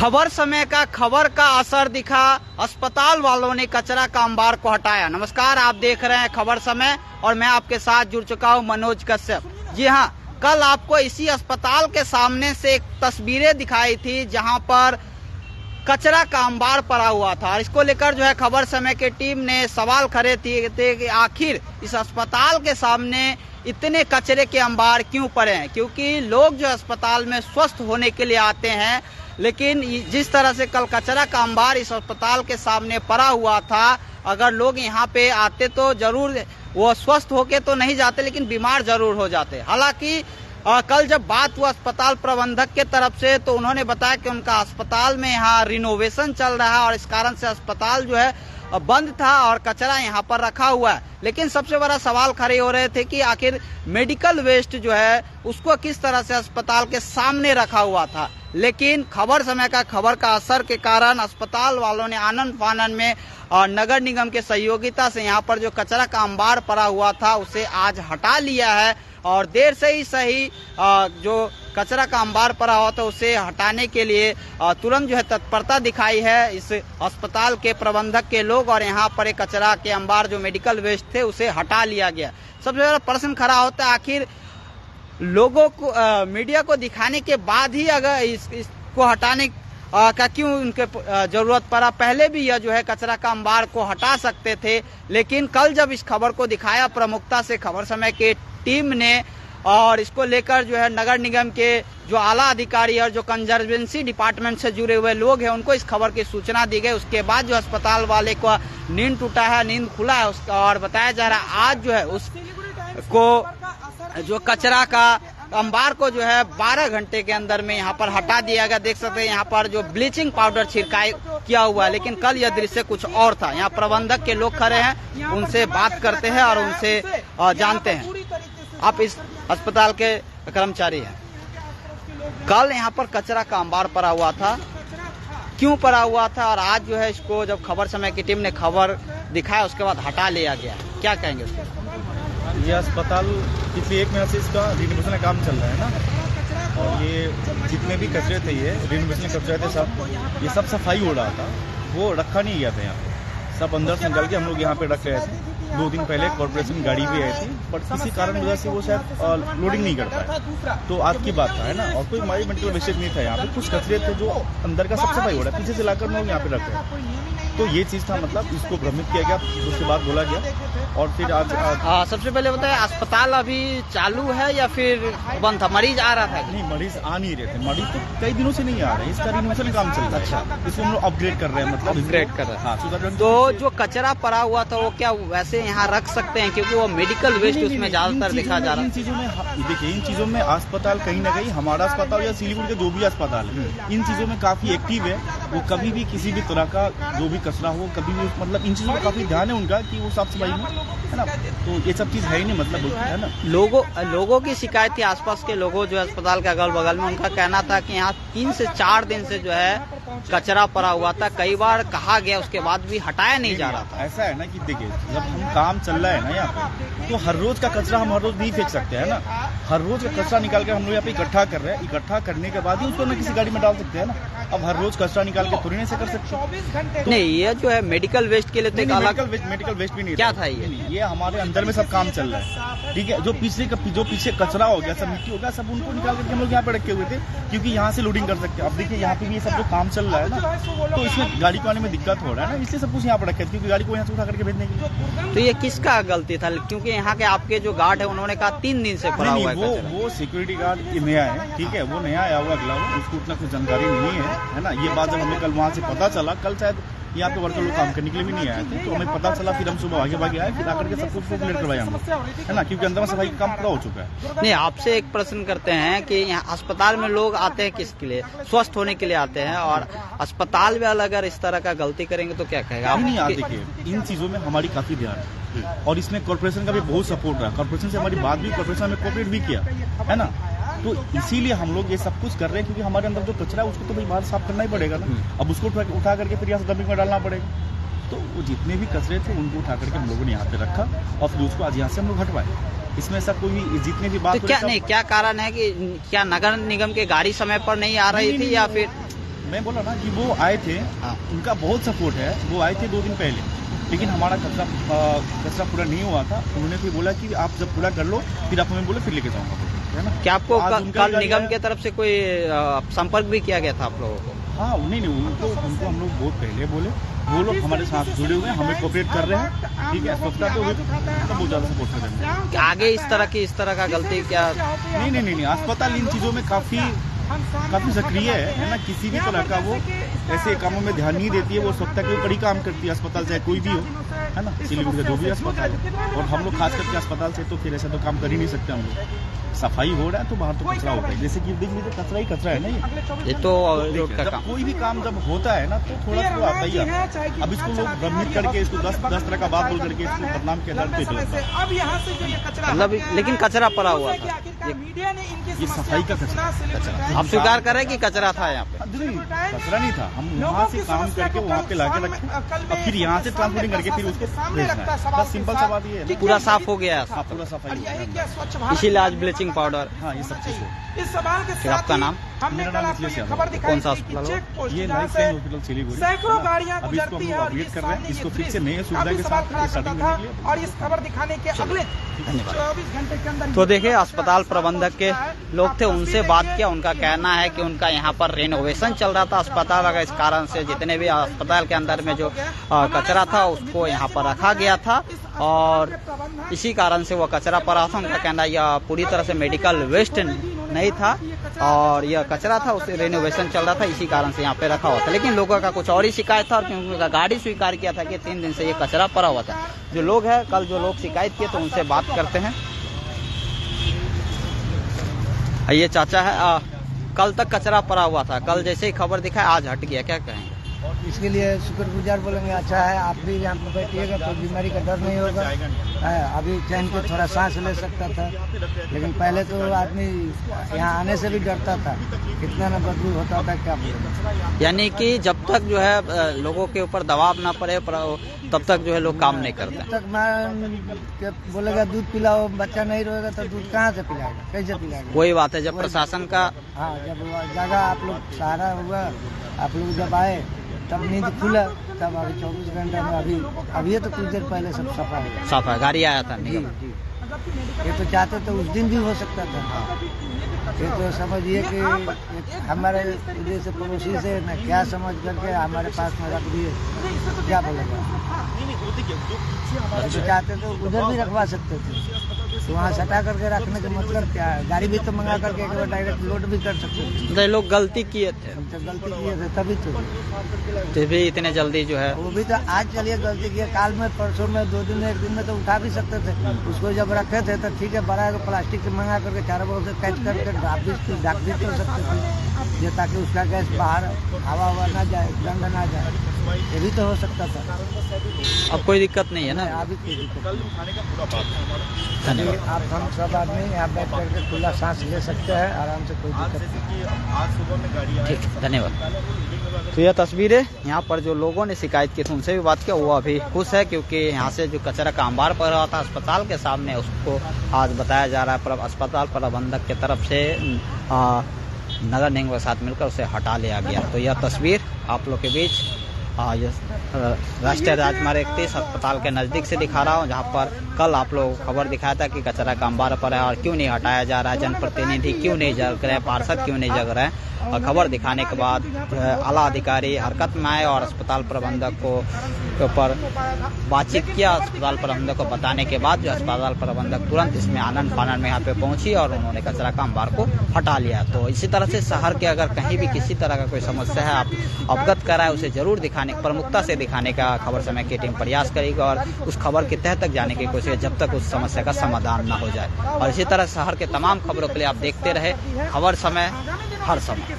खबर समय का खबर का असर दिखा, अस्पताल वालों ने कचरा का अंबार को हटाया। नमस्कार, आप देख रहे हैं खबर समय और मैं आपके साथ जुड़ चुका हूं मनोज कश्यप। जी हां, कल आपको इसी अस्पताल के सामने से एक तस्वीरें दिखाई थी जहां पर कचरा का अंबार पड़ा हुआ था और इसको लेकर जो है खबर समय की टीम ने सवाल खड़े थे कि आखिर इस अस्पताल के सामने इतने कचरे के अंबार क्यों पड़े हैं, क्योंकि लोग जो अस्पताल में स्वस्थ होने के लिए आते हैं, लेकिन जिस तरह से कल कचरा का अंबार इस अस्पताल के सामने पड़ा हुआ था, अगर लोग यहाँ पे आते तो जरूर वो स्वस्थ होके तो नहीं जाते लेकिन बीमार जरूर हो जाते। हालांकि कल जब बात हुआ अस्पताल प्रबंधक के तरफ से तो उन्होंने बताया कि उनका अस्पताल में यहाँ रिनोवेशन चल रहा है और इस कारण से अस्पताल जो है बंद था और कचरा यहाँ पर रखा हुआ है। लेकिन सबसे बड़ा सवाल खड़े हो रहे थे कि आखिर मेडिकल वेस्ट जो है उसको किस तरह से अस्पताल के सामने रखा हुआ था। लेकिन खबर समय का खबर का असर के कारण अस्पताल वालों ने आनंद फानन में और नगर निगम के सहयोगिता से यहाँ पर जो कचरा का अंबार पड़ा हुआ था उसे आज हटा लिया है और देर से ही सही जो कचरा का अंबार पड़ा हुआ था उसे हटाने के लिए तुरंत जो है तत्परता दिखाई है इस अस्पताल के प्रबंधक के लोग और यहाँ पर एक कचरा के अंबार जो मेडिकल वेस्ट थे उसे हटा लिया गया। सबसे बड़ा प्रश्न खड़ा होता है, आखिर लोगों को मीडिया को दिखाने के बाद ही अगर इसको हटाने का क्यों उनके जरूरत पड़ा। पहले भी यह जो है कचरा का अंबार को हटा सकते थे, लेकिन कल जब इस खबर को दिखाया प्रमुखता से खबर समय के टीम ने और इसको लेकर जो है नगर निगम के जो आला अधिकारी और जो कंजर्वेंसी डिपार्टमेंट से जुड़े हुए लोग हैं उनको इस खबर की सूचना दी गई। उसके बाद जो अस्पताल वाले को नींद टूटा है, नींद खुला है उसका और बताया जा रहा है आज जो है उसको जो कचरा का अंबार को जो है 12 घंटे के अंदर में यहाँ पर हटा दिया गया। देख सकते हैं यहाँ पर जो ब्लीचिंग पाउडर छिड़काव किया हुआ है, लेकिन कल यह दृश्य कुछ और था। यहाँ प्रबंधक के लोग खड़े हैं, उनसे बात करते हैं और उनसे जानते हैं। आप इस अस्पताल के कर्मचारी हैं, कल यहाँ पर कचरा का अंबार पड़ा हुआ था, क्यों पड़ा हुआ था और आज जो है इसको जब खबर समय की टीम ने खबर दिखाया उसके बाद हटा लिया गया, क्या कहेंगे उसके? ये अस्पताल पिछले 1 महीने से इसका रिनोवेशन का काम चल रहा है ना, और ये जितने भी कचरे थे ये रिनोवेशन कचरे थे सब ये सब सफाई हो रहा था, वो रखा नहीं गया था यहाँ पे, सब अंदर से निकल के हम लोग यहाँ पे रख रहे थे। 2 दिन पहले कॉर्पोरेशन गाड़ी भी आई थी बट किसी कारण वजह से वो शायद लोडिंग नहीं कर पाया, तो आज की बात था है ना। और कोई हमारी मेडिकल वेस्टेज नहीं था, यहाँ पे कुछ कचरे थे जो अंदर का सब सफाई हो रहा है, पीछे से लाकर हम लोग यहाँ पे रख रहे हैं। तो ये चीज था, मतलब इसको भ्रमित किया गया, उसके बाद बोला गया और फिर आज सबसे पहले बताया अस्पताल अभी चालू है या फिर बंद था? मरीज आ रहा था? नहीं, मरीज आ नहीं रहे थे, मरीज तो कई दिनों से नहीं आ रहे, इसका रिनोवेशन काम चल रहा है। अच्छा, इसको हम लोग अपग्रेड कर रहे हैं, मतलब अपग्रेड कर रहे हैं। हाँ, तो जो कचरा पड़ा हुआ था वो क्या वैसे यहाँ रख सकते हैं, क्योंकि वो मेडिकल वेस्ट उसमें ज्यादातर देखा जा रहा है। इन चीजों में देखिए, इन चीजों में अस्पताल कहीं ना कहीं हमारा अस्पताल या सिलीगुड़ी के जो भी अस्पताल है इन चीजों में काफी एक्टिव है। वो कभी भी किसी भी तरह का जो भी कचरा हो कभी भी, मतलब इन चीजों में काफी ध्यान है उनका कि वो साफ सफाई में है ना। तो ये सब चीज है ही नहीं, मतलब है ना। लोगों की शिकायत थी, आसपास के लोगों जो अस्पताल के अगल बगल में, उनका कहना था कि यहाँ 3 से 4 दिन से जो है कचरा पड़ा हुआ था, कई बार कहा गया उसके बाद भी हटाया नहीं जा रहा था। ऐसा है ना कि देखिए, जब हम काम चल रहा है ना यहाँ पे, तो हर रोज का कचरा हम हर रोज नहीं फेंक सकते हैं ना। हर रोज का कचरा निकाल कर हम लोग यहाँ पे इकट्ठा कर रहे हैं, इकट्ठा करने के बाद ही उसको ना किसी गाड़ी में डाल सकते हैं ना। अब हर रोज कचरा निकाल के थोड़ी नहीं से कर सकते। नहीं, ये जो है मेडिकल वेस्ट के लिए तो एक अलग मेडिकल वेस्ट भी नहीं क्या था ये हमारे अंदर में सब काम चल रहा है, ठीक है। जो पीछे कचरा हो गया, सब मिट्टी हो गया, सब उनको निकाल करके हम लोग यहाँ पे रखे हुए थे क्योंकि यहाँ से लोडिंग कर सकते हैं। अब देखिए यहाँ पे भी ये सब जो काम चल रहा है ना, तो इसमें गाड़ी को आने में दिक्कत हो रहा है ना, इसलिए सब कुछ यहाँ पे रखे, क्योंकि गाड़ी को यहाँ से उठा करके भेजने के लिए। तो ये किसका गलती था? क्योंकि यहाँ के आपके जो गार्ड है उन्होंने कहा 3 दिन से पड़ा हुआ है। वो सिक्योरिटी गार्ड नया है, ठीक है, वो नया आया हुआ अगला, उसको उतना कुछ जानकारी नहीं है ना। ये बात जब हमें कल वहाँ से पता चला, कल शायद यहाँ पे वर्कर लोग काम करने के लिए भी नहीं आए थे, तो हमें पता चला, फिर हम सुबह आगे आए, फिर आकर के सब कुछ क्लियर करवाया हम, है ना, क्योंकि अंदर में सफाई का काम पूरा हो चुका है। नहीं, आपसे एक प्रश्न करते हैं कि यहाँ अस्पताल में लोग आते हैं किसके लिए? स्वस्थ होने के लिए आते हैं, और अस्पताल वाले अगर इस तरह का गलती करेंगे तो क्या कहेगा? नहीं, देखिए, इन चीजों में हमारी काफी ध्यान है और इसमें कॉर्पोरेशन का भी बहुत सपोर्ट रहा। कॉर्पोरेशन से हमारी बात भी, कॉर्पोरेशन हमें कोऑपरेट भी किया, है ना। तो इसीलिए हम लोग ये सब कुछ कर रहे हैं, क्योंकि हमारे अंदर जो कचरा है उसको तो भाई बाहर साफ करना ही पड़ेगा ना। अब उसको उठा करके फिर यहाँ से डंपिंग में डालना पड़ेगा। तो वो जितने भी कचरे थे उनको उठा करके हम लोगों ने यहाँ पे रखा और फिर उसको आज यहाँ से हम लोग हटवाए। इसमें ऐसा कोई भी जितने भी बात तो क्या नहीं, क्या कारण है कि क्या नगर निगम की गाड़ी समय पर नहीं आ रही थी या फिर मैं बोला ना कि वो आए थे, हाँ। उनका बहुत सपोर्ट है, वो आए थे 2 दिन पहले, लेकिन हमारा कचरा पूरा नहीं हुआ था। उन्होंने फिर बोला कि आप जब पूरा कर लो फिर आप हमें बोले फिर लेके जाऊंगा, है ना। क्या आपको आज उनका कल गाड़ी निगम आया। के तरफ से कोई संपर्क भी किया गया था आप लोगों को? हाँ, नहीं उनको हम लोग बहुत पहले बोले, वो लोग हमारे साथ जुड़े हुए हैं, हमें कोऑपरेट कर रहे हैं, ठीक है। स्वच्छता पे वो बहुत ज़्यादा सपोर्ट कर रहे हैं। कि आगे इस तरह का गलती क्या? नहीं, अस्पताल इन चीज़ों में काफ़ी सक्रिय है ना। किसी भी तरह का वो ऐसे कामों में ध्यान नहीं देती है, वो स्वच्छता के ऊपर ही काम करती है, अस्पताल चाहे कोई भी हो, है ना। सिलीगुड़ी का जो भी अस्पताल है, और हम लोग खास करके अस्पताल से तो फिर ऐसा तो काम कर ही नहीं सकते हम लोग। सफाई हो रहा है तो बाहर तो कचरा होता है, जैसे कि देख लीजिए कचरा ही कचरा है ना ये तो रोड का जब काम। कोई भी काम जब होता है ना तो थोड़ा थोड़ा आता ही आता है। अब इसको लोग भ्रमित करके इसको 10 तरह का बात बोल करके इसको बदनाम के आधार पे गलत है। अब यहाँ से जो ये कचरा मतलब लेकिन कचरा पड़ा हुआ था। मीडिया ने इनकी ये सफाई का कचरा। आप स्वीकार कर रहे हैं कि कचरा था यहाँ पे? नहीं, कचरा नहीं था, हम वहाँ से काम करके वहाँ पे लाके रखे, अब फिर यहाँ से ट्रांसपोर्टिंग करके फिर उसको भेजना है। बस सिंपल सा बात ये है। पूरा साफ हो गया है? हाँ, पूरा सफाई हो गया। इसीलिए आज ब्लीचिंग पाउडर। हाँ, ये सब चीज़ हो। इस सवाल के फिर साथ आपका ही नाम? हमने मेरा कल नाम आपको मिथिलेश ये यादव। खबर दिखाई कौन सा थी कि अस्पताल? चेक पोस्ट ये जहाँ लाइफ से लाइन हॉस्पिटल सिलीगुड़ी। सैकड़ों गाड़ियां अभी इसको गुजरती हम है लोग और अपडेट ये कर रहे हैं, सामने इसको ये फिर से ब्रिज नए सुविधा के काफी सवाल साथ खड़ा स्टार्टिंग करता करने के था, और इस खबर दिखाने के अगले धन्यवाद। 24 घंटे के अंदर तो देखिए, अस्पताल प्रबंधक के लोग थे, उनसे बात किया। उनका कहना है कि उनका यहाँ पर रेनोवेशन चल रहा था अस्पताल, अगर इस कारण से जितने भी अस्पताल के अंदर में जो कचरा था उसको यहाँ पर रखा गया था, और इसी कारण से वो कचरा पड़ा था। उनका कहना यह पूरी तरह से मेडिकल वेस्ट नहीं था, और यह कचरा था, उससे रेनोवेशन चल रहा था, इसी कारण से यहाँ पे रखा हुआ था। लेकिन लोगों का कुछ और ही शिकायत था, और क्योंकि उनका गाड़ी स्वीकार किया था कि 3 दिन से ये कचरा पड़ा हुआ था। जो लोग हैं, कल जो लोग शिकायत किए तो उनसे बात करते हैं। ये चाचा है, कल तक कचरा पड़ा हुआ था, कल जैसे ही खबर दिखा आज हट गया, क्या कहेंगे? इसके लिए शुक्रगुजार बोलेंगे। अच्छा है, आप भी यहाँ पे बैठिएगा तो बीमारी का डर नहीं होगा। अभी चैन के थोड़ा सांस ले सकता था, लेकिन पहले तो आदमी यहाँ आने से भी डरता था, कितना ना बदबू होता था, क्या बोलेंगे। यानी कि जब तक जो है लोगों के ऊपर दबाव ना पड़े तब तक जो है लोग काम नहीं करते। जब तक बोलेगा दूध पिलाओ, बच्चा नहीं रोएगा तो दूध कहाँ से पिलाएगा, कैसे पिलाएगा? वही बात है, जब प्रशासन का हाँ, जब जगह आप लोग सहारा हुआ, आप लोग जब आए तब नींद खुला, तब अभी 24 घंटे में अभी तो कुछ देर पहले सब सफा हुआ। साफा गाड़ी आया था निगम। ये तो चाहते तो उस दिन भी हो सकता था। ये तो समझिए कि हमारे जैसे पड़ोसी से न क्या समझ करके हमारे पास में रख दिए, क्या बोलेगा। तो चाहते तो उधर भी रखवा सकते थे, तो वहाँ सटा करके रखने का मतलब क्या है? गाड़ी भी तो मंगा करके एक बार डायरेक्ट लोड भी कर सकते थे। तो लोग गलती किए थे, हम तो गलती किए थे तभी तो भी इतने जल्दी जो है वो भी तो आज चलिए गलती किए, काल में परसों में 2 दिन में 1 दिन में तो उठा भी सकते थे। उसको जब रखे थे तो ठीक है, बड़ा प्लास्टिक से मंगा करके चारों बगल से कैच करके ढाक भी कर सकते थे, ये ताकि उसका गैस बाहर हवा ना जाए, गंद ना जाए, ये भी तो हो सकता था। अब कोई दिक्कत नहीं है ना? अभी कोई दिक्कत कल उठाने का पूरा बात है हमारा। धन्यवाद। आप हम सब आदमी यहाँ बैठ करके खुला सांस ले सकते हैं आराम से, कोई आज दिक्कत जैसे नहीं। कि आज सुबह में गाड़ी आई, ठीक, धन्यवाद। तो यह तस्वीरें यहाँ पर जो लोगों ने शिकायत की थी उनसे भी बात किया, वो अभी खुश है, क्योंकि यहाँ से जो कचरा का अंबार पड़ रहा था अस्पताल के सामने, उसको आज बताया जा रहा है अस्पताल प्रबंधक की तरफ से नगर निगम के साथ मिलकर उसे हटा लिया गया। तो यह तस्वीर आप लोग के बीच राष्ट्रीय राजमार्ग 31 अस्पताल के नज़दीक से दिखा रहा हूँ, जहाँ पर कल आप लोग खबर दिखाया था कि कचरा का अंबार पर है और क्यों नहीं हटाया जा रहा है, जनप्रतिनिधि क्यों नहीं जग रहे, पार्षद क्यों नहीं जग रहे हैं। और खबर दिखाने के बाद आला अधिकारी हरकत में आए और अस्पताल प्रबंधक को ऊपर बातचीत किया। अस्पताल प्रबंधक को बताने के बाद जो अस्पताल प्रबंधक तुरंत इसमें आनंद फानन में यहाँ पे पहुंची और उन्होंने कचरा का अंबार को हटा लिया। तो इसी तरह से शहर के अगर कहीं भी किसी तरह का कोई समस्या है, आप अवगत कराए, उसे जरूर दिखाने, प्रमुखता से दिखाने का खबर समय की टीम प्रयास करेगी और उस खबर की तह तक जाने की कोशिश, जब तक उस समस्या का समाधान न हो जाए। और इसी तरह शहर के तमाम खबरों के लिए आप देखते रहे खबर समय, हर समय।